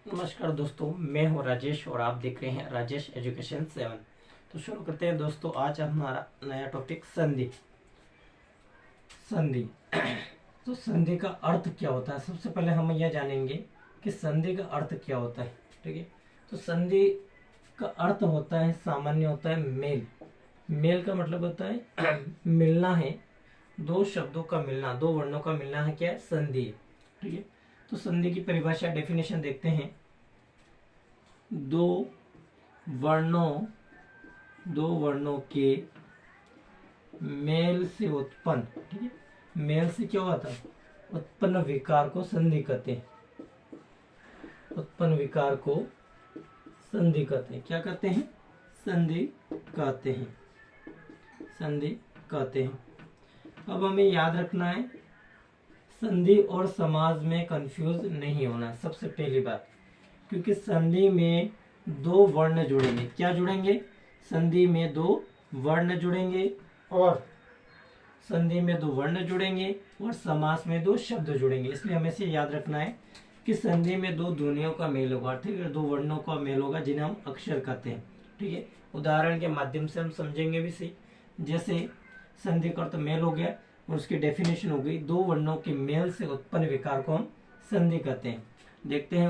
नमस्कार दोस्तों, मैं हूं राजेश और आप देख रहे हैं राजेश एजुकेशन 7। तो शुरू करते हैं दोस्तों। आज हमारा नया टॉपिक संधि। संधि तो संधि का अर्थ क्या होता है, सबसे पहले हम यह जानेंगे कि संधि का अर्थ क्या होता है। ठीक है, तो संधि का अर्थ होता है, सामान्य होता है मेल। मेल का मतलब होता है मिलना है, दो शब्दों का मिलना, दो वर्णों का मिलना है, क्या है, संधि है। ठीक है, तो संधि की परिभाषा, डेफिनेशन देखते हैं। दो वर्णों के मेल से उत्पन्न, ठीक है, मेल से क्या हुआ था, उत्पन्न विकार को संधि कहते हैं। उत्पन्न विकार को संधि कहते हैं। क्या कहते हैं? संधि कहते हैं। संधि कहते हैं। अब हमें याद रखना है, संधि और समास में कंफ्यूज नहीं होना, सबसे पहली बात। क्योंकि संधि में दो वर्ण जुड़ेंगे। क्या जुड़ेंगे? संधि में दो वर्ण जुड़ेंगे, और संधि में दो वर्ण जुड़ेंगे और समास में दो शब्द जुड़ेंगे। इसलिए हमें से याद रखना है कि संधि में दो ध्वनियों का मेल होगा, ठीक है, दो वर्णों का मेल होगा, जिन्हें हम अक्षर कहते हैं। ठीक है, उदाहरण के माध्यम से हम समझेंगे भी सही। जैसे संधि का अर्थ मेल हो गया और उसकी डेफिनेशन हो गई, दो वर्णों के मेल से उत्पन्न विकार को हम संधि कहते हैं। देखते हैं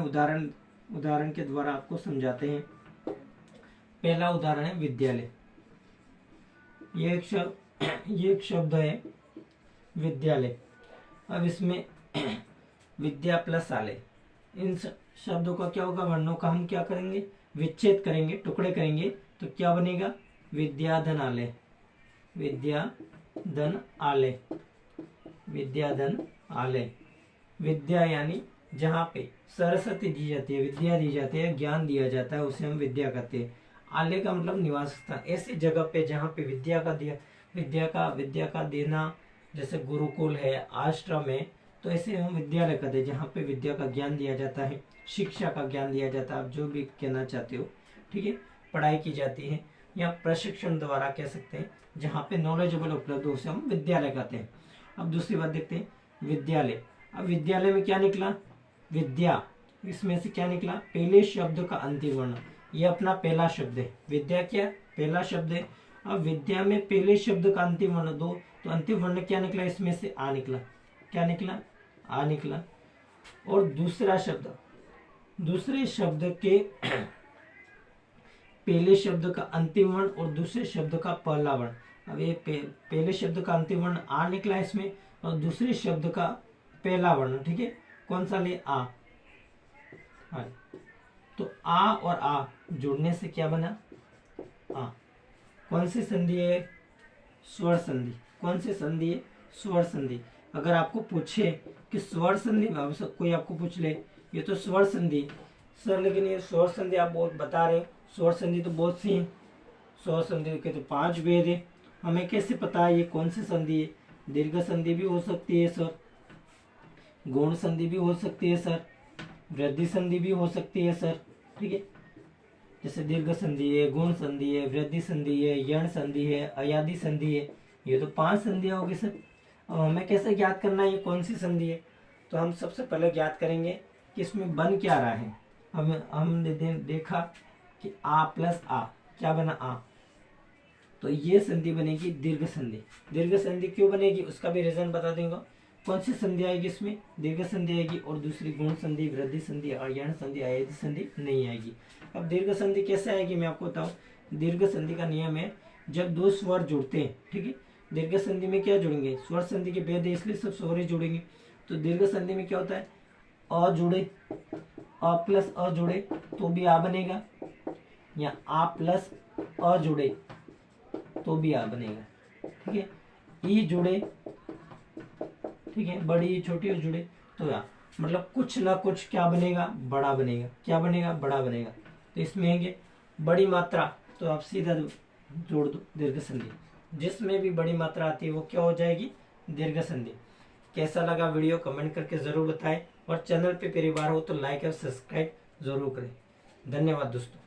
उदाहरण के द्वारा आपको समझाते हैं। पहला उदाहरण है विद्यालय। ये एक शब्द है विद्यालय। अब इसमें विद्या प्लस आलय, इन शब्दों का क्या होगा, वर्णों का हम क्या करेंगे, विच्छेद करेंगे, टुकड़े करेंगे, तो क्या बनेगा, विद्याधन आलय। विद्याधन आलय। विद्याधन आलय। विद्या यानी जहाँ पे सरस्वती दी जाती है, विद्या दी जाती है, ज्ञान दिया जाता है, उसे हम विद्या कहते हैं। आलय का मतलब निवास स्थान, ऐसी जगह पे जहाँ पे विद्या का देना, जैसे गुरुकुल है, आश्रम है, तो ऐसे हम विद्यालय कहते हैं, जहाँ पे विद्या का ज्ञान दिया जाता है, शिक्षा का ज्ञान दिया जाता है, आप जो भी कहना चाहते हो। ठीक है, पढ़ाई की जाती है, या प्रशिक्षण द्वारा कह सकते हैं, जहाँ पे नॉलेजेबल उपलब्ध हो, उसे हम विद्यालय कहते हैं। अब दूसरी बात देखते हैं, विद्यालय। अब विद्यालय में क्या निकला, विद्या। इसमें से क्या निकला, पहले शब्द का अंतिम वर्ण। ये अपना पहला शब्द है, विद्या क्या पहला शब्द है। अब विद्या में पहले शब्द का अंतिम वर्ण दो, तो अंतिम वर्ण क्या निकला, इसमें से आ निकला। क्या निकला? आ निकला। और दूसरे शब्द के पहले शब्द का अंतिम वर्ण और दूसरे शब्द का पहला वर्ण। अब ये पहले शब्द का अंतिम वर्ण आ निकला इसमें, और दूसरे शब्द का पहला वर्ण, ठीक है, कौन सा ले, आ। तो आ और आ जुड़ने से क्या बना, आ। कौन सी संधि है? स्वर संधि। कौन सी संधि है? स्वर संधि। अगर आपको पूछे कि स्वर संधि, कोई आपको पूछ ले ये तो स्वर संधि सर, लेकिन ये स्वर संधि आप बहुत बता रहे हो, स्वर संधि तो बहुत सी है, स्वर संधि के तो 5 भेद है, हमें कैसे पता है ये कौन सी संधि है? दीर्घ संधि भी हो सकती है सर, गौण संधि भी हो सकती है सर, वृद्धि संधि भी हो सकती है सर। ठीक है, जैसे दीर्घ संधि है, गुण संधि है, वृद्धि संधि है, यण संधि है, अयादि संधि है, ये तो 5 संधियां होगी सर। अब हमें कैसे ज्ञात करना है ये कौन सी संधि है? तो हम सबसे पहले ज्ञात करेंगे कि इसमें बन क्या रहा है। हमने देखा कि आ प्लस आ, क्या बना, आ। तो ये संधि बनेगी दीर्घ संधि। दीर्घ संधि क्यों बनेगी उसका भी रीजन बता दूंगा। कौन सी संधि आएगी इसमें? दीर्घ संधि आएगी, और दूसरी गुण संधि, वृद्धि संधि और यण संधि, अयादि संधि नहीं आएगी। अब दीर्घ संधि कैसे आएगी मैं आपको बताऊं। दीर्घ संधि का नियम है, जब दो स्वर जुड़ते हैं, ठीक है, दीर्घ संधि में क्या जुड़ेंगे, स्वर संधि के भेद है इसलिए सब स्वर ही जुड़ेंगे। तो दीर्घ संधि में क्या होता है, अ जुड़े, अ प्लस अ जुड़े तो भी आ बनेगा, या आ प्लस अ जुड़े तो भी आ बनेगा। ठीक है, ई जुड़े, ठीक है, बड़ी छोटी जुड़े तो या, मतलब कुछ ना कुछ क्या बनेगा, बड़ा बनेगा। क्या बनेगा? बड़ा बनेगा। तो इसमें है बड़ी मात्रा, तो आप सीधा जोड़ दो दीर्घ संधि। जिसमें भी बड़ी मात्रा आती है वो क्या हो जाएगी, दीर्घ संधि। कैसा लगा वीडियो कमेंट करके जरूर बताएं, और चैनल पे पहली बार हो तो लाइक और सब्सक्राइब जरूर करें। धन्यवाद दोस्तों।